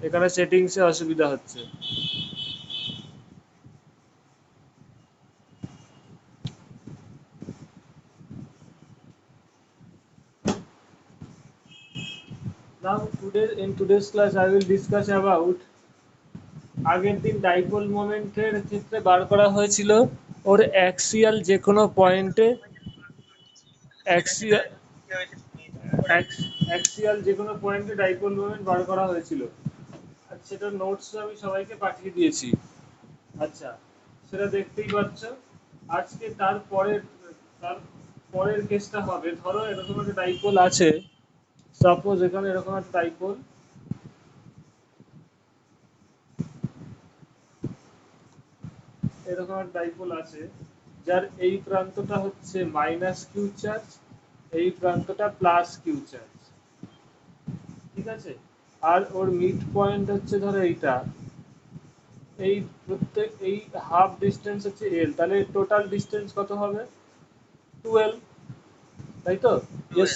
এখানে সেটিংসে অসুবিধা হচ্ছে। Now in today's class I will discuss about আগের দিন ডাইপোল মোমেন্টের ক্ষেত্রে বার করা হয়েছিল ওর অ্যাক্সিয়াল যে কোনো পয়েন্টে অ্যাক্সিয়াল যে কোনো পয়েন্টে ডাইপোল মোমেন্ট বার করা হয়েছিল। আর সেটার নোটস আমি সবাইকে পাঠিয়ে দিয়েছি। আচ্ছা, সেটা দেখতেই পাচ্ছ। আজকে তার পরের কেসটা হবে, ধরো এরকম একটা ডাইপোল আছে, সাপোজ এখানে এরকম একটা ডাইপোল, এরকম একটা ডাইপোল আছে যার এই প্রান্তটা হচ্ছে মাইনাস কিউ চার্জ, এই প্রান্তটা প্লাস কিউ চার্জ, ঠিক আছে। আর ওর মিড পয়েন্ট হচ্ছে ধরো এইটা, এই হাফ ডিস্টেন্স হচ্ছে এল, তাহলে টোটাল ডিস্টেন্স কত হবে? 12, তাই তো? ইয়েস।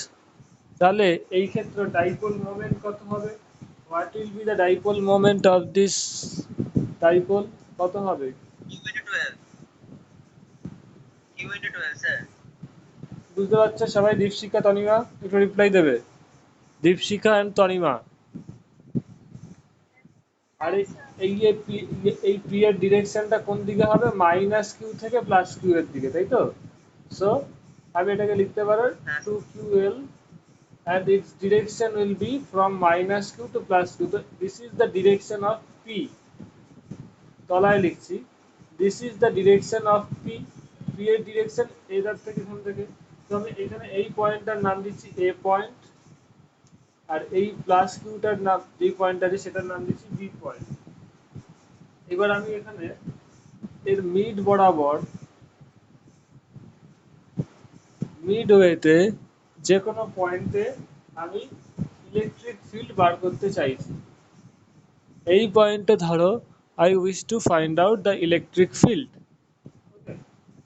তাহলে এই ক্ষেত্রে ডাইপোল মোমেন্ট কত হবে? What will be the dipole moment of this dipole? কত হবে? বুঝতে পারছো সবাই? দীপশিখা, তনিমা একটু রিপ্লাই দেবে। দীপশিখা এন্ড তনিমা। আর এই পি এর ডিরেকশনটা কোন দিকে হবে? মাইনাস কিউ থেকে প্লাস কিউ এর দিকে, তাই তো? সো আমি এটাকে লিখতে পারো 2ql and its direction will be from minus q to plus q. So this is the direction of p. তলায় লিখছি, this is the direction of p. p এর ডিরেকশন এটার থেকে এখান থেকে। তো আমি এখানে এই পয়েন্টটার নাম দিচ্ছি a পয়েন্ট, আর এই প্লাস কিউটার নাম, যে পয়েন্ট আছে সেটার নাম দিচ্ছি বি পয়েন্ট। এবার আমি এখানে এর মিড বরাবর, মিডওয়েতে যে কোনো পয়েন্টে আমি ইলেকট্রিক ফিল্ড বার করতে চাইছি। এই পয়েন্টে ধরো I wish to find out the electric field. Okay.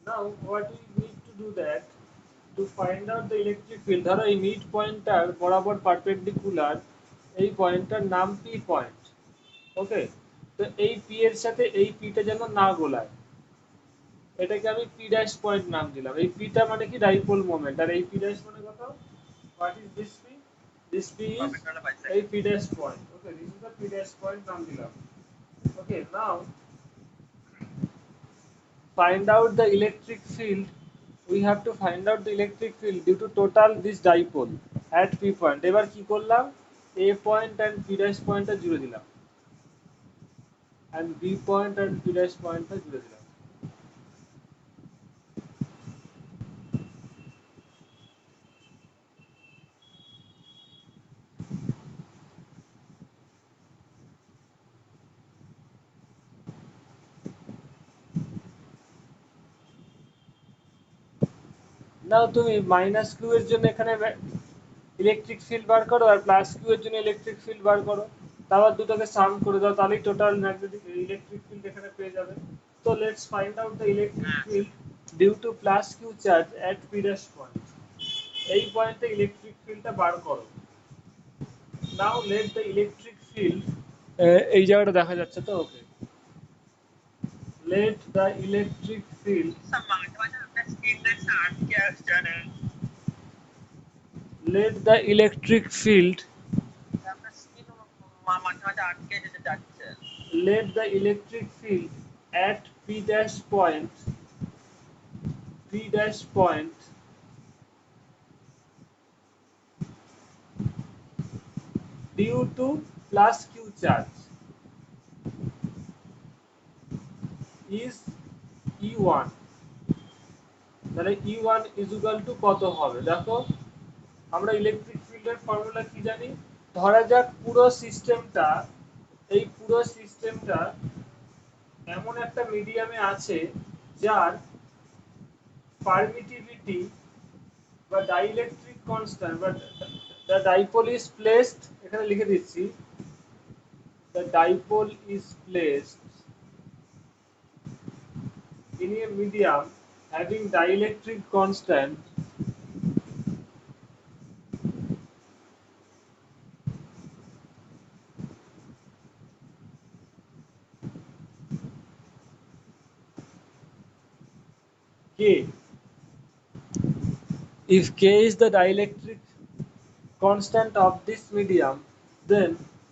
Now what we need to do that to find out the electric field, ধরো এই মিড পয়েন্টটার বরাবর পারপেন্ডিকুলার এই পয়েন্টটার নাম পি পয়েন্ট। ওকে, তো এই পি এর সাথে এই পিটা যেন না গোলায়, এটাকে আমি পি ড্যাশ পয়েন্ট নাম দিলাম। এই পিটা মানে কি? Dipole moment. আর এই পি ড্যাশ মানে কত? What is this P? This P is এই P dash point. Okay, this is the P dash point নাম দিলাম। ওকে, নাও find out the electric field. We have to find out the electric field due to total this dipole at p point. এবার কি করলাম? a point and p dash point জুড়ে দিলাম, and b point and p dash point জুড়ে দিলাম। নাও তুমি minus Q এর জন্য এখানে ইলেকট্রিক ফিল্ড বার করো, আর প্লাস কিউ এর জন্য ইলেকট্রিক ফিল্ড বার করো, তারপর দুটোকে সাম করে দাও, তাহলেই টোটাল ম্যাগনেটিক ইলেকট্রিক ফিল্ড এখানে পেয়ে যাবে। তো let's find out the electric field due to plus Q charge at P dash point. এই পয়েন্টে ইলেকট্রিক ফিল্ডটা বার করো। Now let the electric field, এই জায়গাটা দেখা যাচ্ছে তো? Okay, let the electric field, let the electric field, let the electric field at p dash point, p dash point due to plus q charge is E1. তাহলে E1 is equal to কত হবে? দেখো, আমরা electric ফিল্ডের formula কি জানি? ধরা যাক পুরো সিস্টেমটা, এই পুরো সিস্টেমটা এমন একটা মিডিয়ামে আছে যার পারমিটিভিটি বা ডাইইলেকট্রিক কনস্ট্যান্ট, বা দ্য ডাইপোল ইজ প্লেসড, এখানে লিখে দিচ্ছি, the dipole is placed in a medium having dielectric constant K. If K is the dielectric constant of this medium, then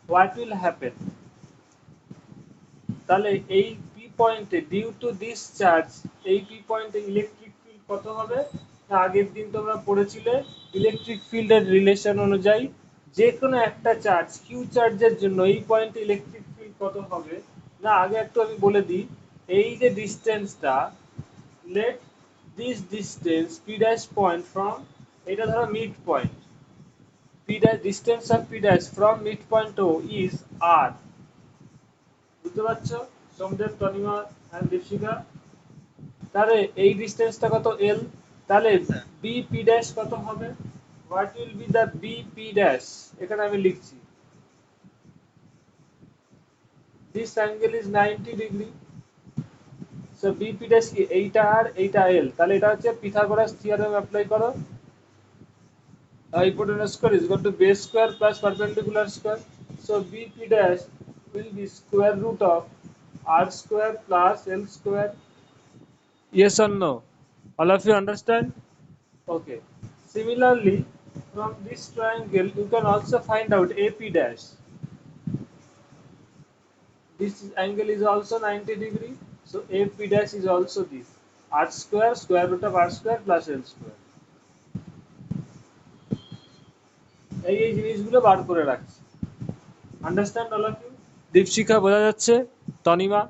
what will happen? তাহলে এই P পয়েন্টে due to this charge এই P পয়েন্টে electric field কত হবে? না আগের দিন তোমরা পড়েছিলে ইলেকট্রিক ফিল্ডের রিলেশন অনুযায়ী যে কোনো একটা চার্জ কিউ চার্জের জন্য এই পয়েন্টে ইলেকট্রিক ফিল্ড কত হবে? না আগে একটু আমি বলে দিই, এই যে ডিসটেন্সটা, let this distance P dash point from, এটা ধরো mid point, P dash distance of P dash from mid point O is r. বুঝতে পারছো সোমদেব, তনিমা এন্ড দীপশিকা? তাহলে এই ডিসটেন্সটা কত? এল। তাহলে বি পি ড্যাশ কত হবে? What will be the B P dash? এখানে আমি লিখছি this angle is 90 degree, so B P dash কি? এইটা আর এইটা এল। তাহলে এটা হচ্ছে পিথাগোরাস থিওরেম অ্যাপ্লাই করো, hypotenuse square is equal to base square plus perpendicular square, so b p dash will be square root of r square plus l square. Yes or no? All of you understand? Okay. Similarly, from this triangle you can also find out ap dash. This angle is also 90 degree, so ap dash is also this r square square root of r square plus l square. এই জিনিসগুলো বার করে রাখছি। Understand all of you? Dipshikha বোঝা যাচ্ছে? Tanima?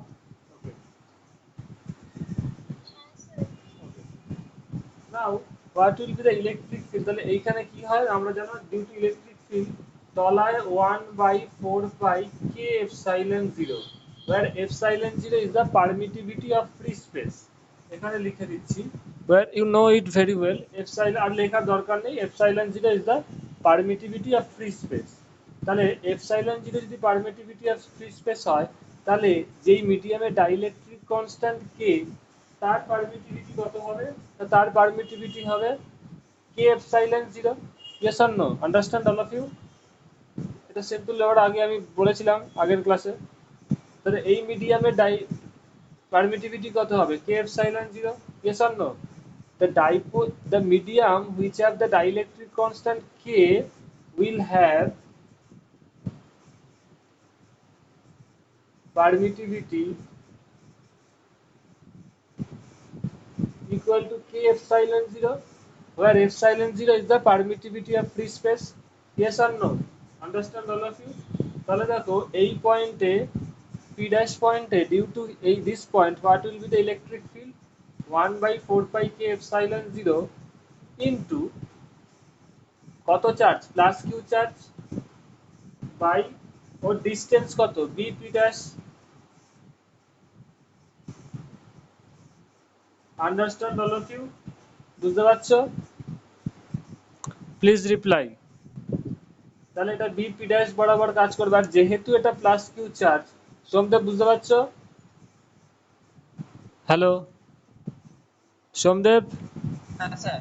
Now what will be the electric field? তাহলে এইখানে কি হয় আমরা জানো, ডিউ টু ইলেকট্রিক ফিল্ড তলায় 1/4πk epsilon 0, where epsilon 0 is the permittivity of free space. এখানে লিখে দিচ্ছি, where you know it very well, epsilon আর লেখার দরকার নেই, epsilon 0 is the permittivity of free space. তাহলে epsilon 0 যদি permittivity of free space হয়, তাহলে যেই মিডিয়ামে ডাইইলেকট্রিক কনস্ট্যান্ট k তার পারমিটিভিটি কত হবে? তার পারমিটিভিটি হবে k epsilon 0. yes or no? Understand all of you? এটা সিম্পল লেভার আগে আমি বলেছিলাম আগের ক্লাসে। তাহলে এই মিডিয়ামে পারমিটিভিটি কত হবে? k epsilon 0. yes or no? The medium which have the dielectric constant k will have permittivity equal to k epsilon 0, where epsilon 0 is the permittivity of free space. yes or no? Understand all of you? তাহলে দেখো এই পয়েন্টে p dash পয়েন্টে due to এই this point what will be the electric field? 1/4πk epsilon 0 into কত charge? Plus Q charge by ওর distance কত? B P dash. Understand all of you? বুঝতে পারছো? Please reply. তাহলে এটা বি পি ড্যাশ বরাবর কাজ করবে, আর যেহেতু এটা প্লাস কিউ চার্জ, সোমদেব বুঝতে পারছো? হ্যালো সোমদেব? হ্যাঁ স্যার।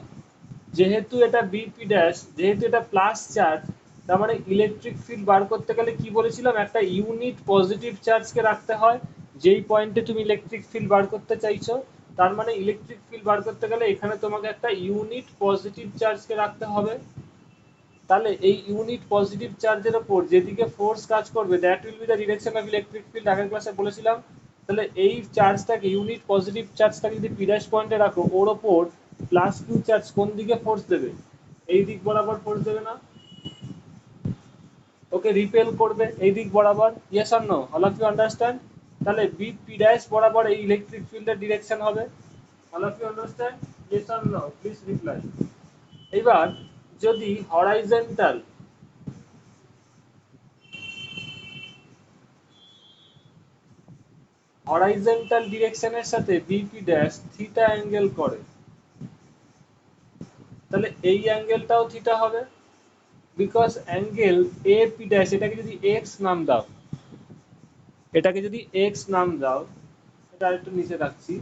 যেহেতু এটা বিপি ড্যাশ, যেহেতু এটা প্লাস চার্জ, তার মানে ইলেকট্রিক ফিল্ড বার করতে গেলে কি বলেছিলাম, একটা ইউনিট পজিটিভ চার্জকে রাখতে হয় যেই পয়েন্টে তুমি ইলেকট্রিক ফিল্ড বার করতে চাইছো। তার মানে ইলেকট্রিক ফিল্ড বার করতে গেলে এখানে তোমাকে একটা ইউনিট পজিটিভ চার্জকে রাখতে হবে। তাহলে এই ইউনিট পজিটিভ চার্জের উপর যেদিকে ফোর্স কাজ করবে that will be the direction of electric field, আগের ক্লাসে বলেছিলাম। তাহলে এই চার্জটাকে, ইউনিট পজিটিভ চার্জটাকে যদি পি ড্যাশ পয়েন্টে রাখো, ওর ওপর প্লাস কিউ চার্জ কোন দিকে ফোর্স দেবে? এই দিক বরাবর ফোর্স দেবে না? ওকে রিপেল করবে এই দিক বরাবর। Yes or no? All of you understand? তাহলে বি পি ড্যাশ বরাবর এই ইলেকট্রিক ফিল্ডের ডিরেকশন হবে। All of you understand? Yes or no? Please reply. এবার যদি হরাইজন্টাল হরাইজন্টাল ডিরেকশনের সাথে বিপি ড্যাশ থিটা অ্যাঙ্গেল করে, তাহলে এই অ্যাঙ্গেলটাও থিটা হবে, because angle A P dash, এটাকে যদি এক্স নাম দাও, এটাকে যদি এক্স নাম দাও, এটা আরেকটু নিচে রাখছি,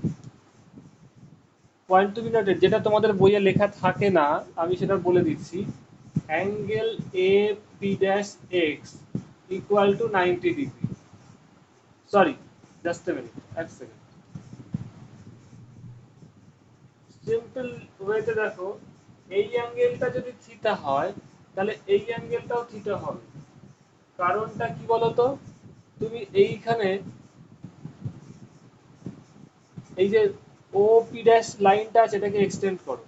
পয়েন্ট টু বি নোটেড, যেটা তোমাদের বইয়ে লেখা থাকে না আমি সেটা বলে দিচ্ছি, angle A P dash x equal to 90 degree. Sorry, just a minute, এক সেকেন্ড। সিম্পল ওয়েতে দেখো, এই অ্যাঙ্গেলটা যদি থিটা হয় তাহলে এই অ্যাঙ্গেলটাও থিটা হবে। কারণটা কি বলতো, তুমি এইখানে এই যে ও পি ড্যাশ লাইনটা আছে এটাকে এক্সটেন্ড করো।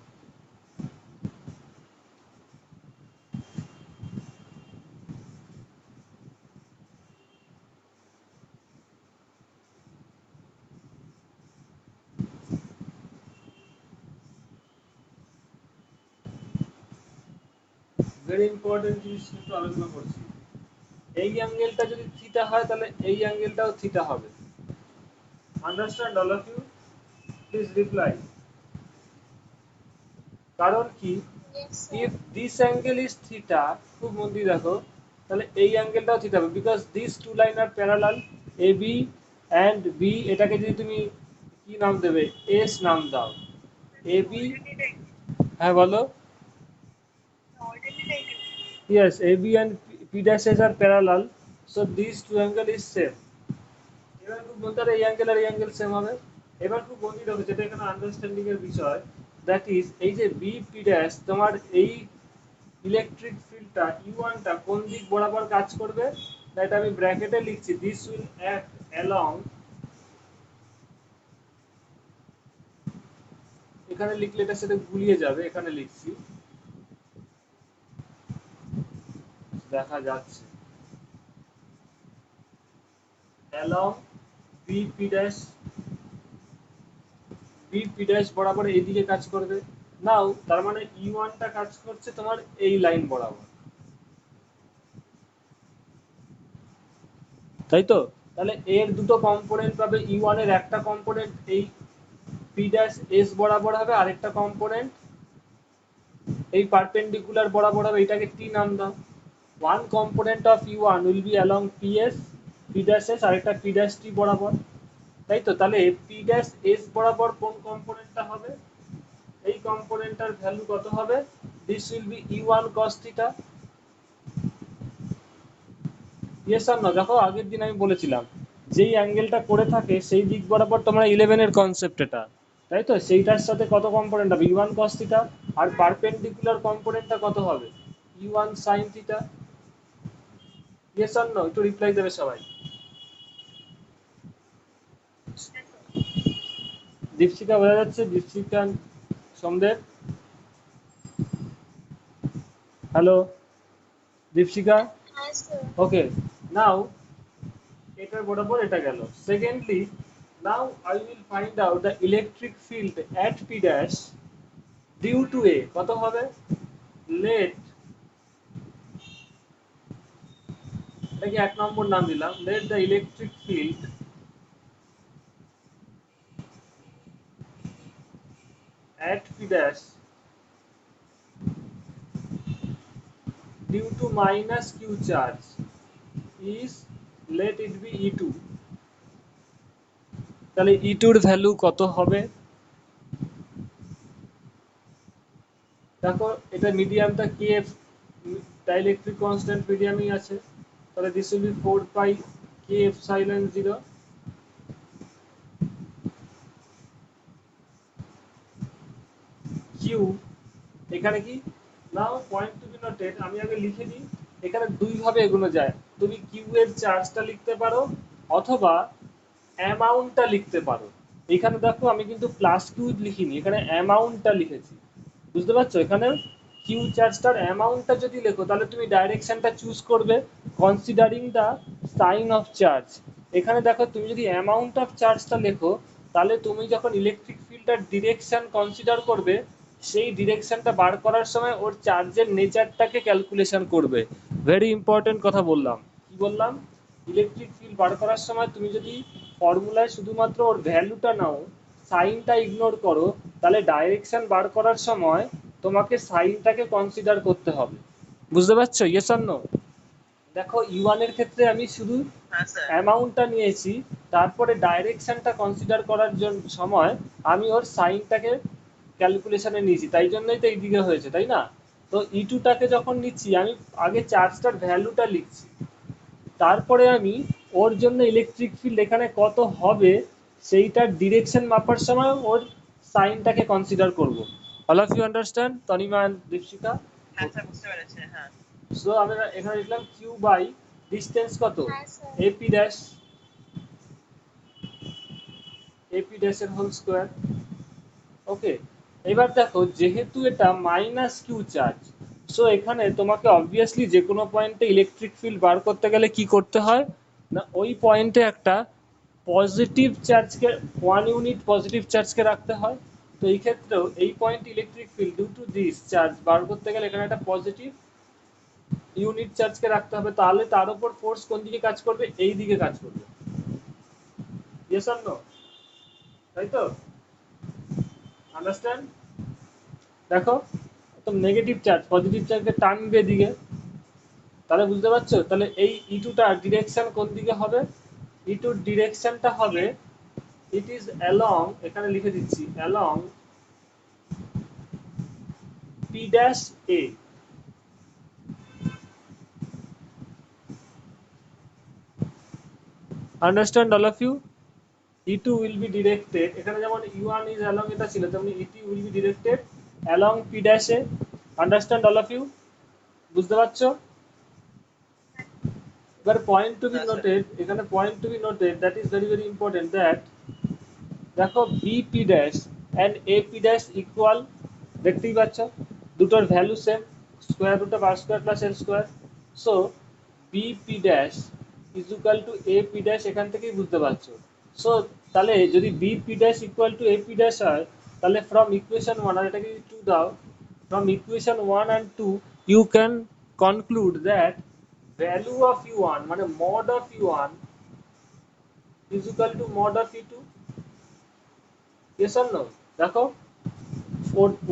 ভেরি ইম্পর্টেন্ট জিনিস কিন্তু আলোচনা করছি। এই অ্যাঙ্গেলটা যদি থিটা হয় তাহলে এই অ্যাঙ্গেলটাও থিটা হবে। Understand all of you? Please reply. কারণ কি, if this angle is theta, খুব মন দিয়ে দেখো, তাহলে এই অ্যাঙ্গেলটাও থিটা হবে, because this two line are parallel, A B and B. এটাকে যদি তুমি কি নাম দেবে, এস নাম দাও, এ বি। হ্যাঁ বলো। Yes, AB and P dashes are parallel, so these two angle is same. এবার খুব বলতে এই অ্যাঙ্গেল আর এই অ্যাঙ্গেল সেম হবে। এবার খুব বন্ধু দেখো, যেটা এখানে আন্ডারস্ট্যান্ডিং এর বিষয়, দ্যাট ইজ এই যে বি পি ড্যাশ, তোমার এই ইলেকট্রিক ফিল্ডটা ইউ1 টা কোন দিক বরাবর কাজ করবে, এটা আমি ব্র্যাকেটে লিখছি, দিস উইল অ্যাক্ট অ্যালং, এখানে লিখলে এটার সাথে গুলিয়ে যাবে, এখানে লিখছি, দেখা যাচ্ছে, along B P dash, B P dash বরাবর এইদিকে কাজ করবে। নাও তার মানে ই1 টা কাজ করছে তোমার এই লাইন বরাবর, তাই তো? তাহলে এর দুটো কম্পোনেন্ট পাবে, ই1 এর একটা কম্পোনেন্ট এই পি ড্যাশ এস বরাবর হবে, আরেকটা কম্পোনেন্ট এই পারপেন্ডিকুলার বরাবর হবে, এটাকে টি নাম দাও। One component of E1 will be along PS, P dash S, আরেকটা পি ড্যাশ টি বরাবর, তাই তো? তাহলে পি ড্যাশ এস বরাবর কোন কম্পোনেন্টটা হবে, এই কম্পোনেন্টটার ভ্যালু কত হবে, দিস উইল বি ই1 cos থিটা। ইয়েস আর নো? দেখো আগের দিন আমি বলেছিলাম, যেই অ্যাঙ্গেলটা করে থাকে সেই দিক বরাবর তোমরা 11 এর কনসেপ্ট এটা, তাই তো? সেইটার সাথে কত কম্পোনেন্ট হবে, ই1 cos থিটা, আর পারপেন্ডিকুলার কম্পোনেন্টটা কত হবে, ই1 sin থিটা। ইয়েস আর নো? একটু রিপ্লাই দেবে সবাই। দীপশিকা বোঝা যাচ্ছে? দীপশিকা, সোমদেব, হ্যালো দীপশিকা? ওকে, নাও এটার বরাবর এটা গেল। Secondly, now I will find out the electric field at P dash due to A কত হবে। লেট, এটাকে এক নম্বর নাম দিলাম, let the electric field at p dash due to minus q charge is, let it be e2। তাহলে e2 এর value কত হবে, দেখো এটা মিডিয়ামটা kf, ডাইলেকট্রিক কনস্ট্যান্ট মিডিয়ামই আছে, তাহলে this will B 4 pi k epsilon 0 q। এখানে কি, নাও পয়েন্ট টু বি নোটেড, আমি আগে লিখে দিই, এখানে দুই ভাবে এগুলো যায়, তুমি কিউ এর চার্জটা লিখতে পারো অথবা অ্যামাউন্টটা লিখতে পারো। এখানে দেখো আমি কিন্তু প্লাস কিউ লিখিনি, এখানে অ্যামাউন্টটা লিখেছি, বুঝতে পারছো? এখানে কিউ চার্জটার অ্যামাউন্টটা যদি লেখো তাহলে তুমি ডাইরেকশনটা চুজ করবে considering the sign of charge. এখানে দেখো তুমি যদি অ্যামাউন্ট অফ চার্জটা লেখো তাহলে তুমি যখন ইলেকট্রিক ফিল্ডটার ডিরেকশন কনসিডার করবে, সেই ডিরেকশনটা বার করার সময় ওর চার্জের নেচারটাকে ক্যালকুলেশন করবে। ভেরি ইম্পর্টেন্ট কথা বললাম, কি বললাম, ইলেকট্রিক ফিল্ড বার করার সময় তুমি যদি ফর্মুলায় শুধুমাত্র ওর ভ্যালুটা নাও, সাইনটা ইগনোর করো, তাহলে ডাইরেকশন বার করার সময় তোমাকে সাইনটাকে কনসিডার করতে হবে। বুঝতে পারছো? Yes or no? দেখো ইউ1 এর ক্ষেত্রে আমি শুধু অ্যামাউন্টটা নিয়েছি, তারপরে ডাইরেকশনটা কনসিডার করার জন্য সময় আমি ওর সাইনটাকে ক্যালকুলেশনে নিয়েছি, তাই জন্যই তো এইদিকে হয়েছে, তাই না? তো ই2টাকে যখন নিচ্ছি আমি আগে চার্জটার ভ্যালুটা লিখছি, তারপরে আমি ওর জন্য ইলেকট্রিক ফিল্ড এখানে কত হবে সেইটার ডিরেকশন মাপার সময় ওর সাইনটাকে কনসিডার করব। All of you understand? Tanima and Dipshikha? হ্যাঁ স্যার, বুঝতে পেরেছি। হ্যাঁ, সো আমরা এখানে লিখলাম কিউ বাই ডিসটেন্স কত, হ্যাঁ স্যার। এপি ড্যাশ, এপি ড্যাশের হোল স্কোয়ার। ওকে, এবার দেখো যেহেতু এটা মাইনাস কিউ চার্জ, সো এখানে তোমাকে অবভিয়াসলি যে কোনো পয়েন্টে ইলেকট্রিক ফিল্ড বার করতে গেলে কি করতে হয় না, ওই পয়েন্টে একটা পজিটিভ চার্জকে, 1 ইউনিট পজিটিভ চার্জকে রাখতে হয়। তো এই ক্ষেত্রেও এই point electric field due to this charge বার করতে গেলে এখানে একটা পজিটিভ ইউনিট চার্জকে রাখতে হবে, তাহলে তার উপর ফোর্স কোন দিকে কাজ করবে, এই দিকে কাজ করবে। Yes or no? তাই তো? আন্ডারস্ট্যান্ড? দেখো তো নেগেটিভ চার্জ পজিটিভ চার্জকে টানবে দিকে, তাহলে বুঝতে পারছো? তাহলে এই ইটুটা ডিরেকশন কোন দিকে হবে, ইটুর ডিরেকশনটা হবে, ইট ইজ অ্যালং, এখানে লিখে দিচ্ছি along P dash A. Understand all of you? E2 will be directed, এখানে যেমন U1 is along এটা ছিল, তেমনি E2 will be directed along P dash A. Understand all of you? বুঝতে পারছো? এবার পয়েন্ট টু বি হ্যাঁ স্যার। নোটেড, এখানে point to be noted that is very very important, that দেখো BP dash and AP dash equal, দেখতেই পাচ্ছ দুটোর value same, square root of r square plus l square. So BP dash is equal to AP dash, এখান থেকেই বুঝতে পারছো। So তাহলে যদি BP dash equal to AP dash হয়, তাহলে ফ্রম ইকুয়েশন 1, আর এটাকে 2 দাও, from equation 1 and 2 you can conclude that value of U1 মানে mod of U1 is equal to mod of E2. Yes or no? দেখো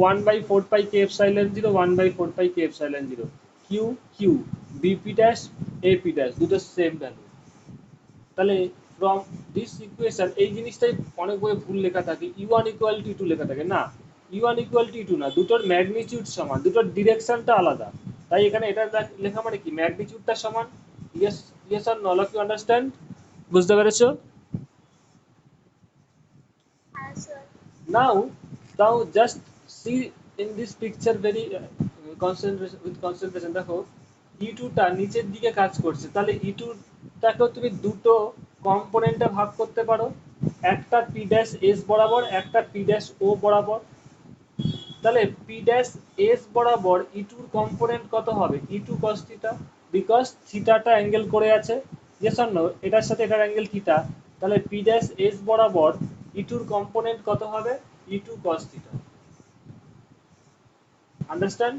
1 by 4 pi k epsilon 0, 1 by 4 pi k epsilon 0, q q, bp dash ap dash দুটো same value. তাহলে from this equation, এই জিনিসটাই অনেক বই ভুল লেখা থাকে, u1 ইকুয়াল টু e2 লেখা থাকে, না u1 ইকুয়াল টু e2 না, দুটোর ম্যাগনিটিউড সমান, দুটোর ডিরেকশনটা আলাদা। তাই এখানে এটা লেখা মানে কি ম্যাগনিটিউডটা সমান। Yes, yes or no? All of you understand? বুঝতে পেরেছো? হ্যাঁ sir. Now just see in this picture very concentration, with concentration দেখো E2 টা নিচের দিকে কাজ করছে, তাহলে E2 টাকেও তুমি দুটো কম্পোনেন্টে ভাগ করতে পারো, একটা P ড্যাশ S বরাবর, একটা P ড্যাশ O বরাবর। তাহলে P ড্যাশ S বরাবর E2 এর কম্পোনেন্ট কত হবে, E2 cos থিটা, বিকজ থিটাটা অ্যাঙ্গেল করে আছে। Yes or no? এটার সাথে এটার অ্যাঙ্গেল থিটা, তাহলে P ড্যাশ S বরাবর E2 এর কম্পোনেন্ট কত হবে, E2 cos থিটা। আন্ডারস্ট্যান্ড?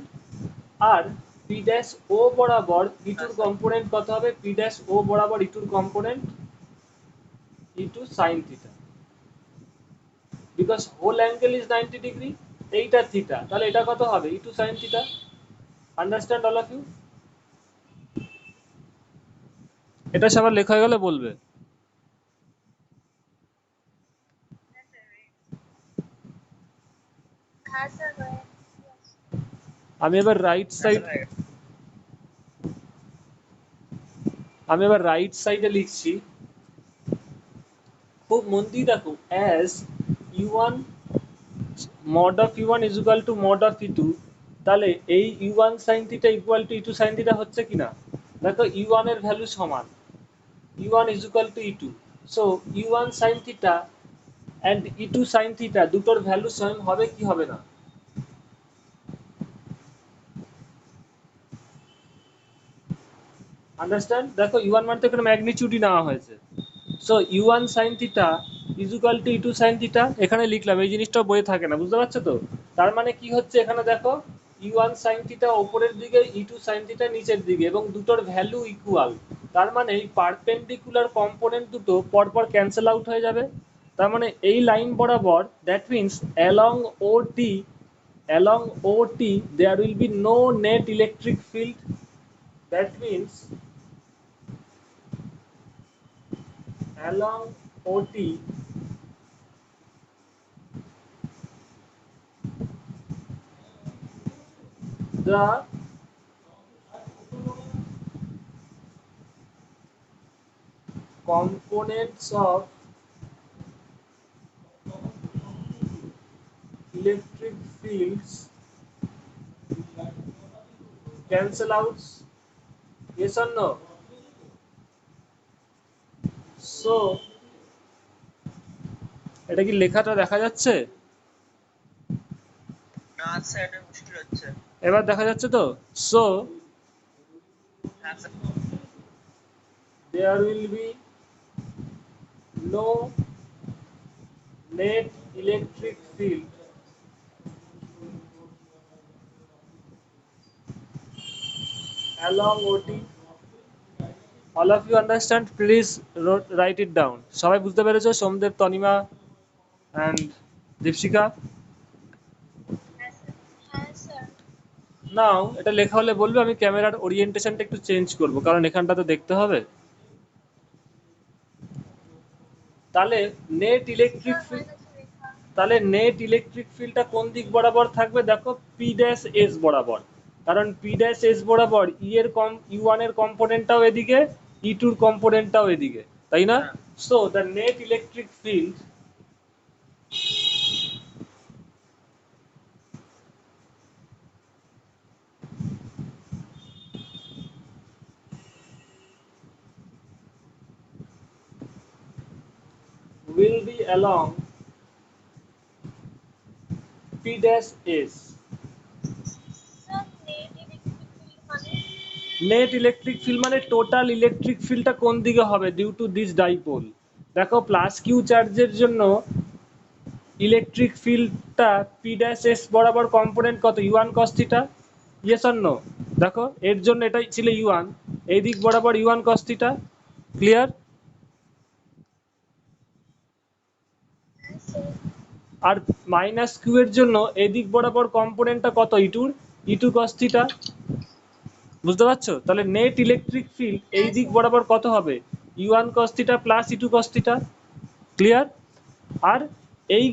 আর P ড্যাশ O বরাবর E2 এর কম্পোনেন্ট কত হবে, P ড্যাশ O বরাবর E2 এর component E2 sin theta, because whole angle is 90 degree, এইটা থিটা, তাহলে এটা কত হবে, E2 sin theta. Understand all of you? এটা সবার লেখা হয়ে গেলে বলবে। হ্যাঁ স্যার হয়ে আমি এবার রাইট হ্যাঁ সাইড, স্যার, হয়ে গেছে। আমি এবার রাইট সাইডে লিখছি, খুব মন দিয়ে দেখো, as U1 mod of U1 is equal to mod of E2, তাহলে এই U1 sin theta equal to E2 sin theta হচ্ছে কিনা, দেখো U1 এর ভ্যালু সমান, U1 is equal to E2, so U1 sin theta and E2 sin theta দুটোর value same হবে কি হবে না? আন্ডারস্ট্যান্ড? দেখো U1 মানে তো এখানে ম্যাগনিটিউডই নেওয়া হয়েছে, so U1 sin theta is equal two E2 sin theta, এখানে লিখলাম, এই জিনিসটা বইয়ে থাকে না, বুঝতে পারছো তো? তার মানে কি হচ্ছে এখানে দেখো, U1 sin থিটা উপরের দিকে, E2 sin থিটা নিচের দিকে, এবং দুটোর ভ্যালু ইকুয়াল, তার মানে এই পারপেন্ডিকুলার কম্পোনেন্ট দুটো পরপর ক্যান্সেল আউট হয়ে যাবে। তার মানে এই লাইন বরাবর, that means along OT there will be no net electric field, that means along OT the components of electric fields cancel out, yes or no? So এটা কি লেখাটা দেখা যাচ্ছে? না স্যার এটা মুশকিল হচ্ছে। এবার দেখা যাচ্ছে তো? So হ্যাঁ sir. there will be no net electric field along OT. All of you understand? Please write it down. সবাই বুঝতে পেরেছো? সোমদেব, তনিমা and দীপশিকা? হ্যাঁ স্যার। নাও এটা লেখা হলে বলবে, আমি ক্যামেরার ওরিয়েন্টেশনটা একটু চেঞ্জ করব, কারণ এখানটা তো দেখতে হবে। তাহলে নেট ইলেকট্রিক স্যার হয়ে গেছে লেখা। তাহলে নেট ইলেকট্রিক ফিল্ডটা কোন দিক বরাবর থাকবে? দেখো পি ড্যাশ এস বরাবর, কারণ পি ড্যাশ এস বরাবর ই এর ইউ ওয়ান এর কম্পোনেন্টটাও এদিকে, ই টুর কম্পোনেন্টটাও এদিকে, তাই না? হ্যাঁ। So the net electric field will be along P dash S. Sir net electric field মানে? নেট ইলেকট্রিক ফিল্ড মানে টোটাল ইলেকট্রিক ফিল্ডটা কোন দিকে হবে ডিউ টু দিস ডাইপোল। দেখো প্লাস কিউ চার্জের জন্য ইলেকট্রিক ফিল্ডটা পি ড্যাশ এস বরাবর কম্পোনেন্ট কত? U one cos theta, yes or no? দেখো এর জন্য এটাই ছিল ইউ ওয়ান, এই দিক বরাবর u one cos theta, clear? হ্যাঁ স্যার। আর মাইনাস কিউ এর জন্য এই দিক বরাবর কম্পোনেন্টটা কত? ই টু কস থিটা, বুঝতে পারছো? তাহলে নেট ইলেকট্রিক ফিল্ড এই দিক বরাবর কত হবে? E one cos theta plus E two cos theta, clear? আর এই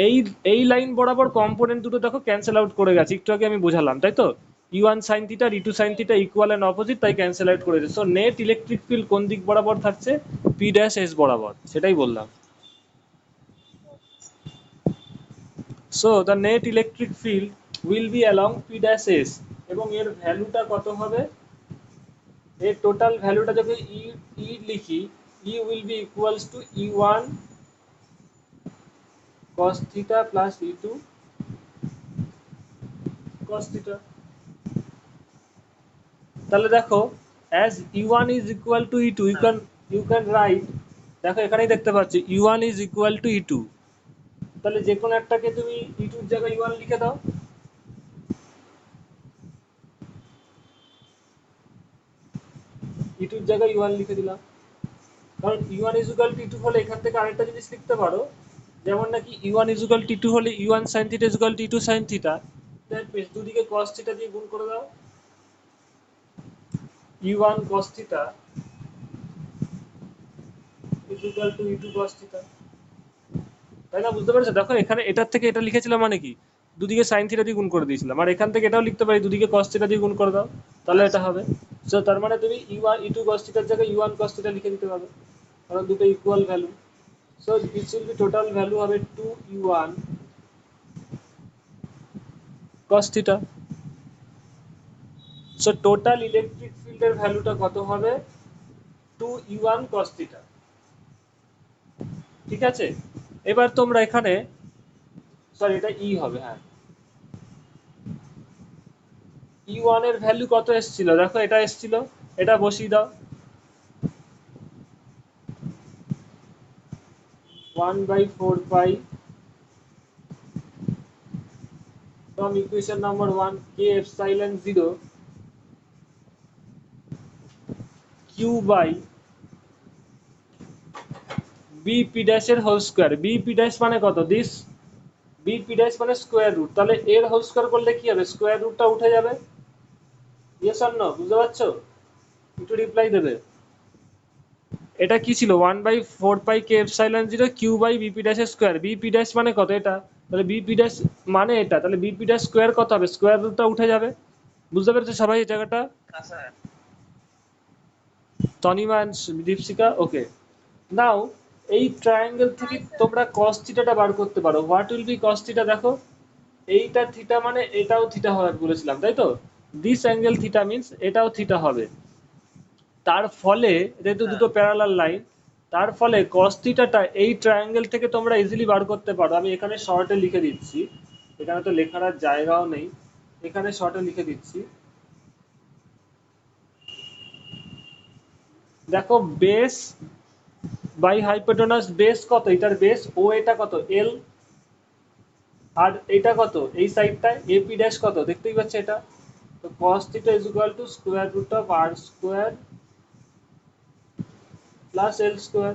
এই এই লাইন বরাবর কম্পোনেন্ট দুটো দেখো ক্যান্সেল আউট করে গেছে, একটু আগে আমি বোঝালাম, তাই তো? ই ওয়ান সাইন থিটা আর E two sine theta equal and opposite, তাই ক্যান্সেল আউট করেছে। সো নেট ইলেকট্রিক ফিল্ড কোন দিক বরাবর থাকছে? পি ড্যাশ এস বরাবর, সেটাই বললাম। So the net electric field will be along P dash S, এবং এর ভ্যালুটা কত হবে? এর টোটাল ভ্যালুটা যদি ই লিখি, E will be equals to E one cos theta plus e2 cos theta। তাহলে দেখো as e1 is equal to e2 you can write, দেখো এখানেই দেখতে পাচ্ছি e1 is equal to e2, তাহলে যে কোনো একটাকে তুমি e2 এর জায়গায় e1 লিখে দাও, e2 এর জায়গায় e1 লিখে দিলাম। কারণ e1 is equal to e2 হলে এখান থেকে আরেকটা জিনিস লিখতে পারো, যেমন নাকি e1 is equal to e2 হলে e1 sin theta is equal to e2 sin theta, দুদিকে cos theta দিয়ে গুণ করে দাও, e1 cos theta is equal to e2 cos theta, তাই না? বুঝতে পেরেছো? দেখো এখানে এটার থেকে এটা লিখেছিলাম মানে কি, দুদিকে সাইন থিটা দিয়ে গুণ করে দিয়েছিলাম, আর এখান থেকে এটাও লিখতে পারি দুদিকে কস থিটা দিয়ে গুণ করে দাও, তাহলে এটা হবে। সো তার মানে তুমি ই2 cos থিটার জায়গায় ই1 cos থিটা লিখে দিতে পারবে, কারণ দুটো equal value. So this will B total value হবে 2e1 cos theta. So total electric ফিল্ডের ভ্যালুটা কত হবে? 2e1 cos থিটা, ঠিক আছে? এবার তোমরা এখানে, সরি এটা ই হবে, হ্যাঁ, E1 এর ভ্যালু কত এসেছিল? দেখো এটা এসেছিল, এটা বসিয়ে দাও, 1/4 পাই from equation number 1 k epsilon 0 q by b p dash এর whole square. b p dash মানে কত? দিস b p dash মানে স্কয়ার রুট, তাহলে এর হোল স্কয়ার করলে কি হবে? স্কয়ার রুটটা উঠে যাবে, ইয়েস অর নো? বুঝতে পারছো? একটু রিপ্লাই দেবে। এটা কি ছিল? 1/4 pi K epsilon 0 Q by BP dash square. BP dash মানে কত? এটা, তাহলে বিপি ড্যাশ মানে এটা, তাহলে বিপি ড্যাশ স্কোয়ার কত হবে? স্কোয়ার রুটটা উঠে যাবে, বুঝতে পেরেছো সবাই এই জায়গাটা? হ্যাঁ স্যার। তনিমা and দীপশিকা, ওকে। নাও এই ট্রায়াঙ্গেল থেকে তোমরা cos থিটাটা বার করতে পারো। What will B cos theta? দেখো এইটা থিটা মানে এটাও থিটা হবে বলেছিলাম, তাই তো? দিস অ্যাঙ্গেল থিটা মিন্স এটাও থিটা হবে। তার ফলে যেহেতু হ্যাঁ। দুটো প্যারালাল লাইন, তার ফলে cos থিটাটা এই ট্রায়াঙ্গেল থেকে তোমরা ইজিলি বার করতে পারো। আমি এখানে শর্টে লিখে দিচ্ছি, এখানে তো লেখার আর জায়গাও নেই, এখানে শর্টে লিখে দিচ্ছি। দেখো বেস বাই হাইপোটেনাস, বেস কত? এটার বেস ও, এটা কত? এল। আর এটা কত এই সাইডটায়? এপি ড্যাশ কত দেখতেই পাচ্ছে এটা। তো cos theta is equal to square root of r square plus l square.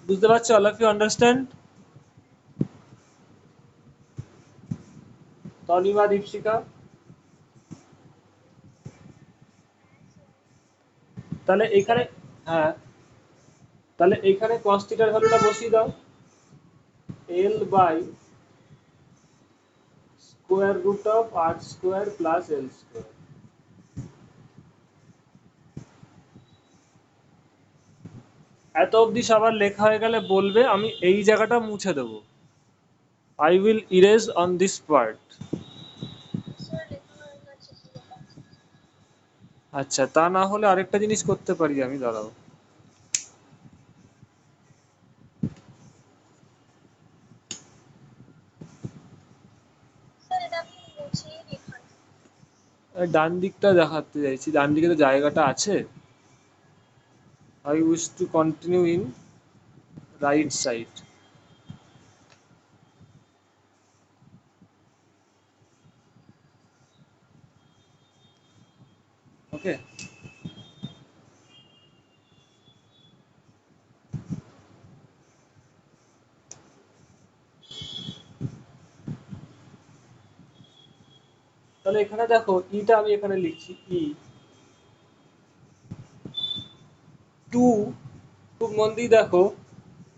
বুঝতে পারছো? All of you understand? Tanima, Dipshikha, তাহলে এখানে, হ্যাঁ, তাহলে এখানে cos থিটার ভ্যালুটা বসিয়ে দাও, l by square root of r square plus l square. এত অবধি সবার লেখা হয়ে গেলে বলবে, আমি এই জায়গাটা মুছে দেবো। I will erase on this part. Sir লেখা হয়ে গেছে পুরোটা। আচ্ছা, তা না হলে আরেকটা জিনিস করতে পারি আমি, দাঁড়াও। স্যার এটা আপনি মুছিয়ে লেখান। ডান দিকটা দেখাতে চাইছি, ডান দিকে তো জায়গাটা আছে। I wish to continue in right side. Okay, তাহলে এখানে দেখো ইটা আমি এখানে লিখছি ই টু, খুব মন দিয়ে দেখো,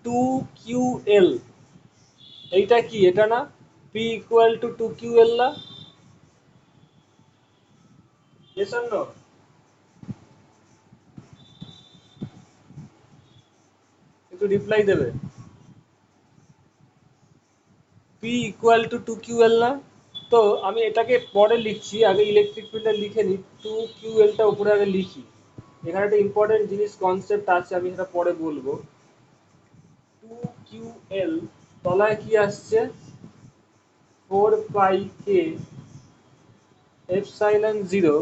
টু কিউ এল, এইটা কি? এটা না P equal to two Q L না? Yes or no? একটু রিপ্লাই দেবে। P equal to two Q L না? তো আমি এটাকে পরে লিখছি, আগে ইলেকট্রিক ফিল্ডটা লিখে নিই, টু কিউ এলটা উপরে আগে লিখি। এখানে একটা ইম্পর্টেন্ট জিনিস কনসেপ্ট আছে, আমি সেটা পরে বলবো। টু কিউ এল তলায় কি আসছে? ফোর পাই কে এপসাইলন জিরো,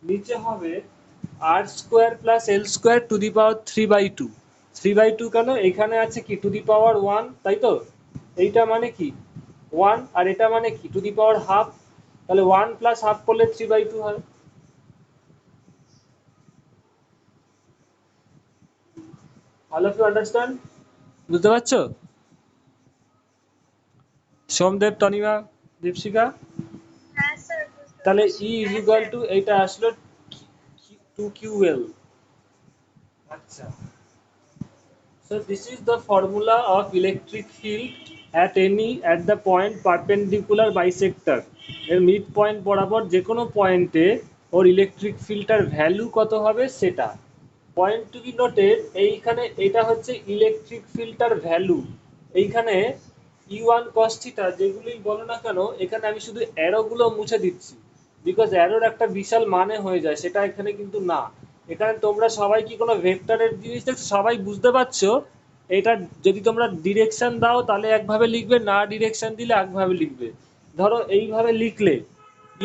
নিচে হবে r square plus l square to the power three by two. Three by two কেন? এখানে আছে কি টু দি পাওয়ার ওয়ান, তাই তো? এইটা মানে কি ওয়ান, আর এটা মানে কি টু দি পাওয়ার হাফ। তাহলে ওয়ান প্লাস হাফ করলে থ্রি বাই টু হয়। All of you understand? বুঝতে পারছো? সোমদেব, তনিমা, দীপশিকা? হ্যাঁ স্যার বুঝতে তাহলে পারছি। ই ইজ ইকুয়াল টু এইটা আসলো টু কিউ এল। আচ্ছা, so this is the formula of electric field at the point perpendicular bisector. এর মিড পয়েন্ট বরাবর যে কোনো পয়েন্টে ওর ইলেকট্রিক ফিল্ডটার ভ্যালু কত হবে সেটা। পয়েন্ট টু বি নোটেড, এইখানে এটা হচ্ছে ইলেকট্রিক ফিল্ডটার ভ্যালু। এইখানে ই ওয়ান কস থিটা যেগুলোই বলো না কেন, এখানে আমি শুধু অ্যারোগুলো মুছে দিচ্ছি, বিকজ অ্যারোর একটা বিশাল মানে হয়ে যায়, সেটা এখানে কিন্তু না। এখানে তোমরা সবাই কি কোনো ভেক্টরের জিনিস দেখছো? সবাই বুঝতে পারছো? এটা যদি তোমরা ডিরেকশন দাও তাহলে একভাবে লিখবে, না ডিরেকশন দিলে একভাবে লিখবে। ধরো এইভাবে লিখলে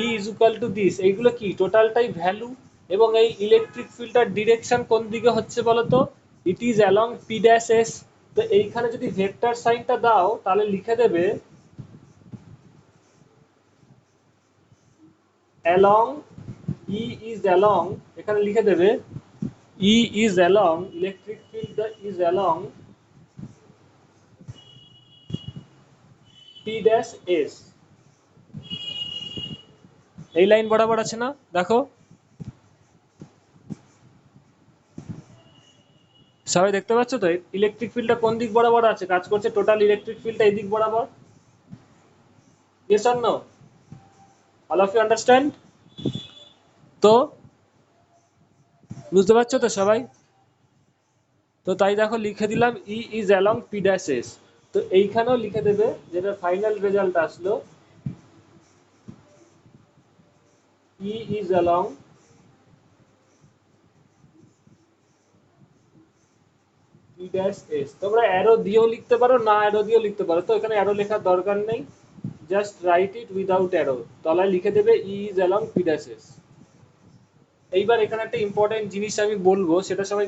ই ইজ ইকুয়াল টু দিস, এইগুলো কি টোটালটাই ভ্যালু। এবং এই ইলেকট্রিক ফিল্ডটার ডিরেকশন কোন দিকে হচ্ছে বলো তো? It is along P dash S. তো এইখানে যদি ভেক্টর সাইনটা দাও তাহলে লিখে দেবে অ্যালং, ই ইজ অ্যালং, এখানে লিখে দেবে E is along, electric field is along P dash S. এই লাইন বরাবর আছে না দেখো? সবাই দেখতে পাচ্ছ তো ইলেকট্রিক ফিল্ডটা কোন দিক বরাবর আছে, কাজ করছে? টোটাল ইলেকট্রিক ফিল্ডটা এই দিক বরাবর। Yes or no? All of you understand? তো বুঝতে পারছো তো সবাই? তো তাই দেখো লিখে দিলাম E is along P dash S. তো এইখানেও লিখে দেবে যেটা ফাইনাল রেজাল্ট আসলো, E is along P dash S। তোমরা অ্যারো দিয়েও লিখতে পারো, না অ্যারো দিয়েও লিখতে পারো, তো এখানে অ্যারো লেখার দরকার নেই, জাস্ট রাইট ইট উইদাউট অ্যারো, তলায় লিখে দেবে E is along P dash S। এইবার এখানে একটা ইম্পর্টেন্ট জিনিস আমি বলবো, সেটা সবাই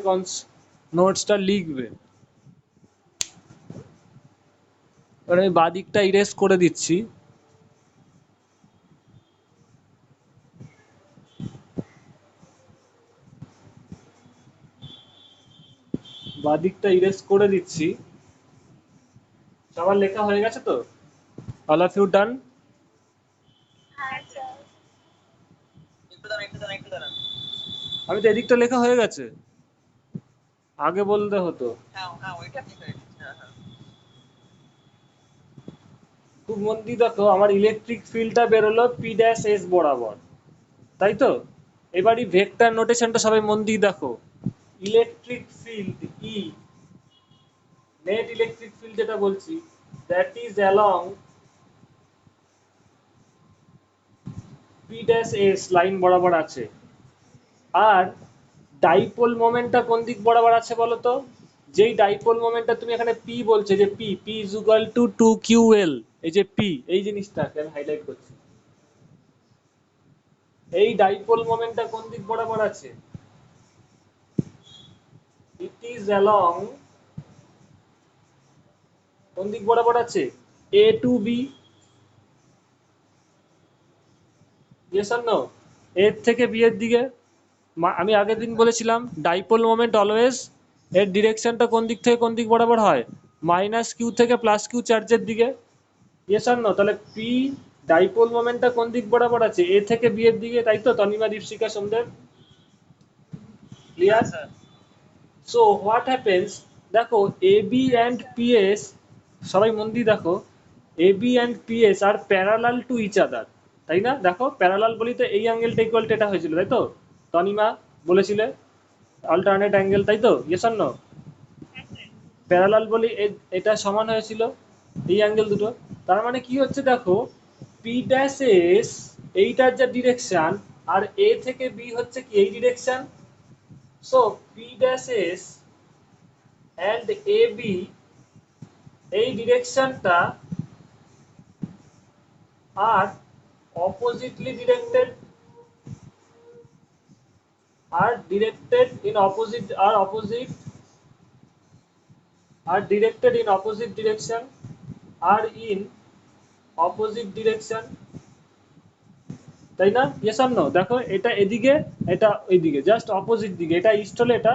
নোটসটা লিখবে। এবার আমি বাদিকটা ইরেজ করে দিচ্ছি। বাদিকটা ইরেজ করে দিচ্ছি। সবার লেখা হয়ে গেছে তো? All of you done? হ্যাঁ স্যার। একটু দাঁড়ান। আমি তো এদিকটা লেখা হয়ে গেছে, আগে বলতে হতো। হ্যাঁ ওইটা ঠিক হয়ে গেছে। হ্যাঁ। খুব মন দিয়ে দেখো, আমার ইলেকট্রিক ফিল্ডটা বেরোলো পি ড্যাশ এস বরাবর, তাই তো? এবারই ভেক্টর নোটেশনটা সবাই মন দিয়ে দেখো। ইলেকট্রিক ফিল্ড ই, নেট ইলেকট্রিক ফিল্ড যেটা বলছি, that is along P dash S line বরাবর আছে। আর ডাইপোল মোমেন্টটা কোন দিক বরাবর আছে বলো তো? যেই ডাইপোল মোমেন্টটা তুমি এখানে পি বলছে, যে P P is equal two 2QL, এই যে পি, এই জিনিসটাকে আমি হাইলাইট করছি। এই ডাইপোল মোমেন্টটা কোন দিক বরাবর আছে? ইট ইজ অ্যালং, কোন দিক বরাবর আছে? A to B. Yes or no? এর থেকে বি এর দিকে। আমি আগের দিন বলেছিলাম ডাইপোল মোমেন্ট অলওয়েজ এর ডিরেকশনটা কোন দিক থেকে কোন দিক বরাবর হয়? মাইনাস কিউ থেকে প্লাস কিউ চার্জের দিকে। Yes or no? তাহলে পি ডাইপোল মোমেন্টটা কোন দিক বরাবর আছে? এ থেকে বি এর দিকে, তাই তো Tanima, Dipshikha, Somdev? Clear? Sir so what happens, দেখো A B and P S, সবাই মন দিয়ে দেখো, A B and P S are parallel to each other, তাই না? দেখো প্যারালাল বলি তো এই অ্যাঙ্গেলটা ইকুয়াল টু এটা হয়েছিল, তাই তো? তনিমা বলেছিলে অল্টারনেট অ্যাঙ্গেল, তাই তো? Yes or no? প্যারালাল বলি এটা সমান হয়েছিল এই অ্যাঙ্গেল দুটো। তার মানে কি হচ্ছে দেখো, পি ড্যাশ এস এইটার যা ডিরেকশন, আর এ থেকে বি হচ্ছে কি এই direction. So P dash S and A B, এই ডিরেকশনটা are oppositely directed, are directed in opposite, are opposite, are directed in opposite direction, are in opposite direction, তাই না? Yes or no? দেখো এটা এদিকে, এটা ওইদিকে, জাস্ট অপোজিট দিকে, এটা ইস্ট হলে এটা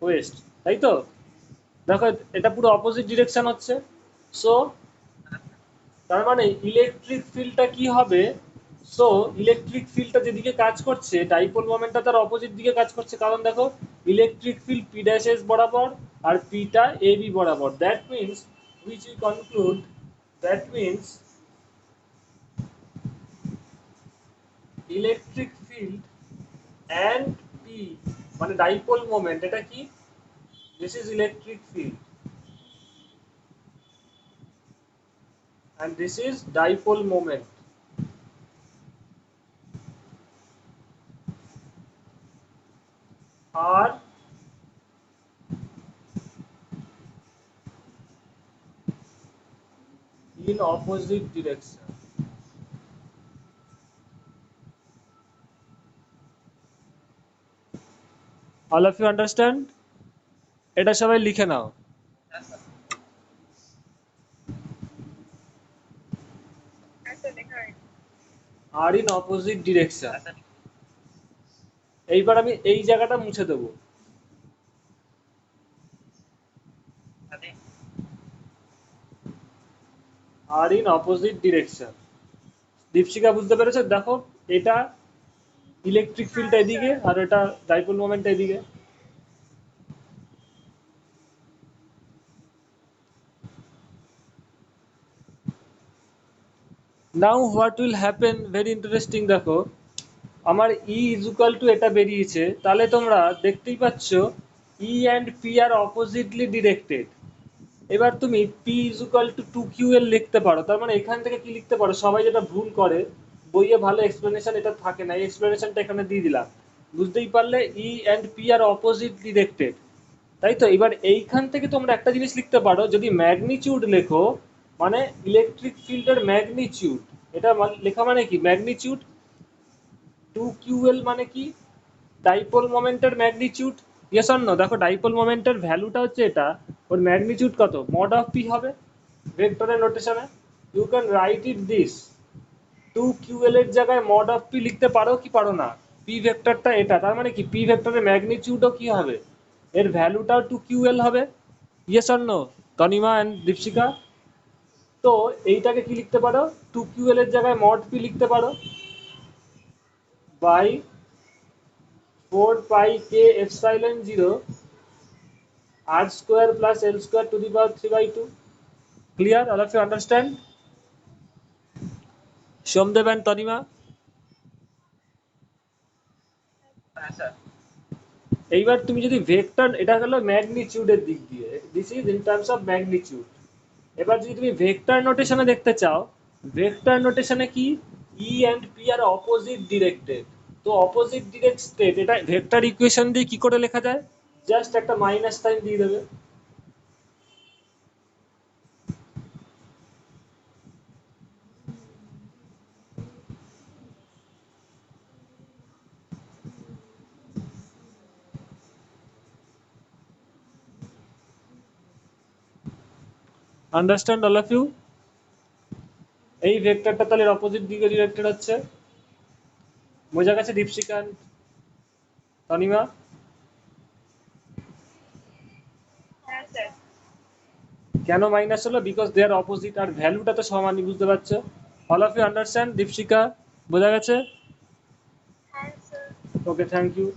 ওয়েস্ট, তাই তো? দেখো এটা পুরো অপোজিট ডিরেকশন হচ্ছে। সো তার মানে ইলেকট্রিক ফিল্ডটা কি হবে? সো ইলেকট্রিক ফিল্ডটা যেদিকে কাজ করছে, ডাইপোল মোমেন্টটা তার অপোজিট দিকে কাজ করছে, কারণ দেখো electric field P dash S বরাবর আর পিটা এ বি বরাবর। That means which we conclude, that means electric field and P, মানে ডাইপোল মোমেন্ট, এটা কি? This is electric field and this is dipole moment, are in opposite direction. All of you understand? এটা সবাই লিখে নাও। are in opposite direction। এইবার আমি এই জায়গাটা মুছে দেবো। are in opposite direction। দীপশিকা বুঝতে পেরেছো? দেখো এটা ইলেকট্রিক ফিল্ডটা এদিকে আর এটা ডাইপোল মোমেন্টটা এদিকে। নাও what will happen, very interesting. দেখো আমার ই ইজ ইকুয়াল টু এটা বেরিয়েছে, তাহলে তোমরা দেখতেই পাচ্ছ E and P are oppositely directed. এবার তুমি P is equal two 2QL লিখতে পারো, তার মানে এখান থেকে কি লিখতে পারো, সবাই যেটা ভুল করে বইয়ে ভালো এক্সপ্লেনেশন এটা থাকে না, এই এক্সপ্লেনেশনটা এখানে দিয়ে দিলাম, বুঝতেই পারলে E and P are opposite directed, তাই তো। এবার এইখান থেকে তোমরা একটা জিনিস লিখতে পারো, যদি ম্যাগনিটিউড লেখো মানে ইলেকট্রিক ফিল্ডের ম্যাগনিটিউড, এটা লেখা মানে কি ম্যাগনিটিউড, 2QL মানে কি ডাইপোল মোমেন্টের ম্যাগনিটিউড, ইয়েস অর নো, দেখো ডাইপোল মোমেন্টের ভ্যালুটা হচ্ছে এটা, ওর ম্যাগনিটিউড কত, মড অফ পি হবে ভেক্টরের নোটেশনে, you can write it this, 2QL এর জায়গায় মড অফ পি লিখতে পারো কি পারো না, পি ভেক্টরটা এটা, তার মানে কি পি ভেক্টরের ম্যাগনিটিউডও কি হবে, এর ভ্যালুটাও 2QL হবে, yes or no, Tanima and Dipshikha. তো এইটাকে কি লিখতে পারো, 2QL এর জায়গায় মড পি লিখতে পারো by 4 pi k epsilon 0 r square plus l square to the power 3/2. Clear? All of you understand? Shomdev and Tanima? হ্যাঁ স্যার। এইবার তুমি যদি ভেক্টর, এটা হলো ম্যাগনিটিউডের দিক দিয়ে, this is in terms of magnitude. এবার যদি তুমি ভেক্টর নোটেশনে দেখতে চাও, ভেক্টর নোটেশনে কি E and P are opposite directed, তো অপোজিট ডিরেক্টেড এটা ভেক্টর ইকুয়েশন দিয়ে কি করে লেখা যায়, জাস্ট একটা মাইনাস সাইন দিয়ে দেবে। Understand all of you? এই ভেক্টরটা তাহলে অপোজিট দিকে ডিরেক্টেড হচ্ছে, বোঝা গেছে দীপশিকা তনিমা? হ্যাঁ স্যার। কেন মাইনাস হলো, বিকজ দে আর অপোজিট, আর ভ্যালুটা তো সমানই, বুঝতে পারছো? All of you understand? Dipshikha বোঝা গেছে? হ্যাঁ স্যার। Okay, thank you.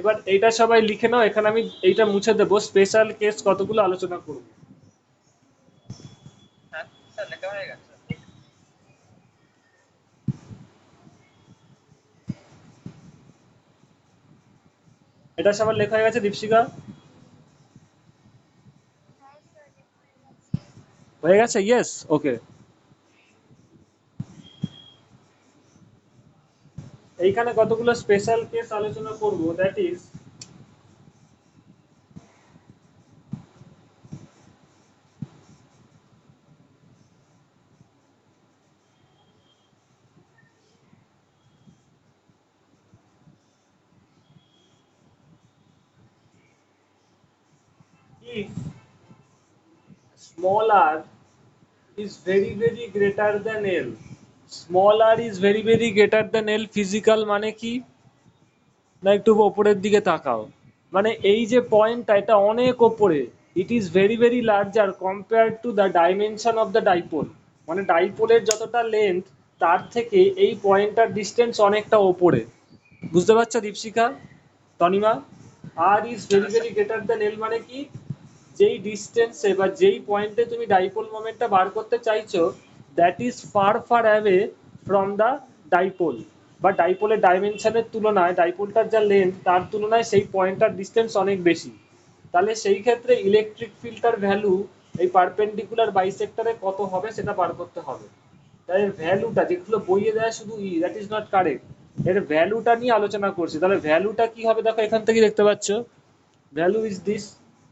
এবার এইটা সবাই লিখে নাও, এখানে আমি এইটা মুছে দেবো, স্পেশাল কেস কতগুলো আলোচনা করব। হ্যাঁ স্যার, লেখা হয়ে গেছে। এটা সবার লেখা হয়ে গেছে দীপশিকা? হ্যাঁ স্যার, লেখা হয়ে গেছে। হয়ে গেছে, ইয়েস, ওকে। এইখানে কতগুলো স্পেশাল কেস আলোচনা করব, that is if small r is very very greater than L, small r is very very greater than L physical মানে কি, না একটু ওপরের দিকে তাকাও, মানে এই যে পয়েন্টটা এটা অনেক ওপরে, it is very very larger compare to the dimension of the dipole, মানে ডাইপোলের যতটা লেন্থ তার থেকে এই পয়েন্টটার ডিস্টেন্স অনেকটা ওপরে, বুঝতে পারছো Dipshikha Tanima? R is very very greater than l মানে কি, যেই ডিস্টেন্সে বা যেই পয়েন্টে তুমি ডাইপোল মোমেন্টটা বার করতে চাইছো, that is far far away from the dipole, বা ডাইপোলের ডাইমেনশনের তুলনায় ডাইপোলটার যা লেন্থ তার তুলনায় সেই পয়েন্টটার ডিস্টেন্স অনেক বেশি, তাহলে সেই ক্ষেত্রে ইলেকট্রিক ফিল্ডটার ভ্যালু এই পারপেন্ডিকুলার বাইসেক্টরে কত হবে সেটা বার করতে হবে। তাই ভ্যালুটা যেগুলো বইয়ে দেয় শুধু ই, দ্যাট ইজ নট কারেক্ট, এর ভ্যালুটা নিয়ে আলোচনা করছি, তাহলে ভ্যালুটা কি হবে দেখো এখান থেকে দেখতে পাচ্ছ, ভ্যালু ইজ দিস,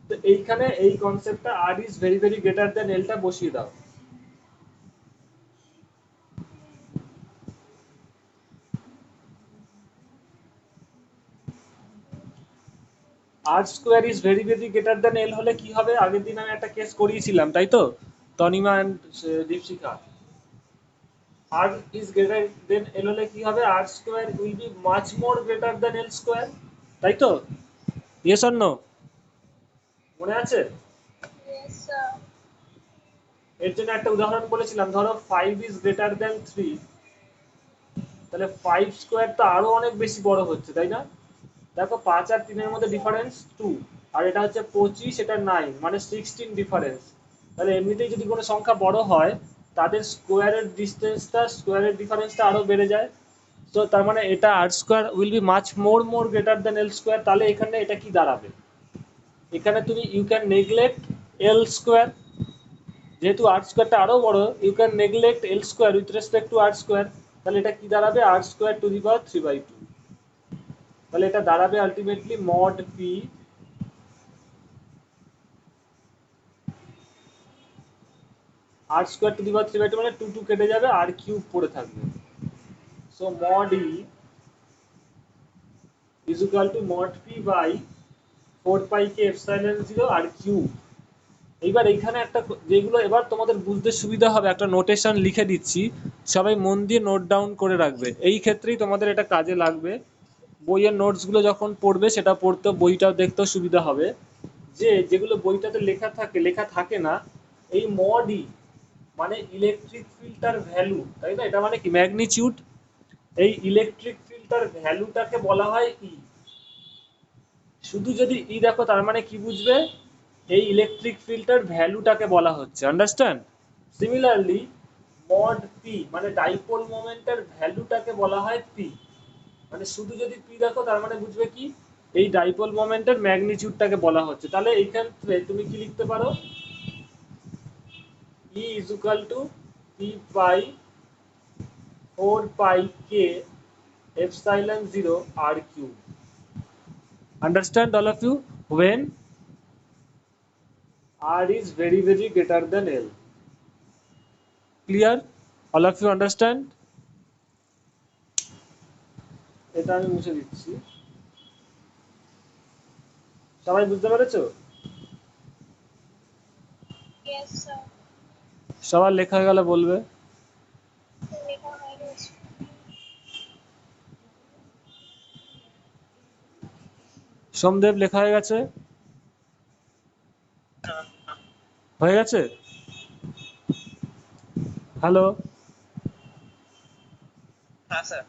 তো এইখানে এই কনসেপ্টটা r is very very greater than এলটা বসিয়ে দাও। R square is very very greater than l হলে কি হবে, আগের দিন আমি একটা কেস করিয়েছিলাম তাই তো, Tanima and Dipshikha, r is greater than l হলে কি হবে, r square will be much more greater than l square, তাই তো, ইয়েস অর নো, মনে আছে? Yes sir. এর জন্য একটা উদাহরণ বলেছিলাম, ধরো 5 ইজ গ্রেটার দেন 3, তাহলে 5 স্কোয়ার তো আরো অনেক বেশি বড় হচ্ছে তাই না, দেখো 5 আর 3 এর মধ্যে ডিফারেন্স 2, আর এটা হচ্ছে 25, এটা 9, মানে 16 ডিফারেন্স, তাহলে এমনিতেই যদি কোনো সংখ্যা বড় হয় তাদের স্কোয়ারের ডিস্টেন্সটা, স্কোয়ারের ডিফারেন্সটা আরো বেড়ে যায়, তো তার মানে এটা r square will be much more greater than l square, তাহলে এখানে এটা কি দাঁড়াবে, এখানে তুমি you can neglect l square, যেহেতু আর স্কোয়ারটা আরো বড়, you can neglect l square with respect to r square, তাহলে এটা কি দাঁড়াবে, আর স্কোয়ার টু দি পাওয়ার 3/2। তাহলে এটা দাঁড়াবে ultimately mod P r square to the power 3/2, মানে 2 2 কেটে যাবে, আর কিউব পড়ে থাকবে। So mod E is equal to mod P by 4 pi K epsilon 0 r cube. এইবার এইখানে একটা যেগুলো এবার তোমাদের বুঝতে সুবিধা হবে, একটা নোটেশন লিখে দিচ্ছি, সবাই মন দিয়ে নোট ডাউন করে রাখবে, এই ক্ষেত্রেই তোমাদের এটা কাজে লাগবে। বইয়ের নোটসগুলো যখন পড়বে সেটা পড়তে বইটা দেখতেও সুবিধা হবে। যে যেগুলো বইটাতে লেখা থাকে না, এই মড ই মানে ইলেকট্রিক ফিল্ডটার ভ্যালু, তাই না, এটা মানে কি ম্যাগনিটিউড, এই ইলেকট্রিক ফিল্ডটার ভ্যালুটাকে বলা হয় ই। শুধু যদি ই দেখো তার মানে কি বুঝবে, এই ইলেকট্রিক ফিল্ডটার ভ্যালুটাকে বলা হচ্ছে, আন্ডারস্ট্যান্ড। সিমিলারলি মড পি মানে ডাইপোল মোমেন্টের ভ্যালুটাকে বলা হয় পি, মানে শুধু যদি পি দেখো তার মানে বুঝবে কি, এই ডাইপোল মোমেন্টের ম্যাগনিটিউডটাকে বলা হচ্ছে। তাহলে এই ক্ষেত্রে তুমি কি লিখতে পারো, E is equal to P by 4 pi কে epsilon 0 r cube. Understand all of you, when r is very very greater than l. Clear? All of you understand? এটা আমি মুছে দিচ্ছি, সবাই বুঝতে পেরেছো? Yes, sir. সবার লেখা হয়ে গেলে বলবে। লেখা হয়ে গেছে। সোমদেব লেখা হয়ে গেছে? হয়ে গেছে? হ্যালো? হ্যাঁ স্যার।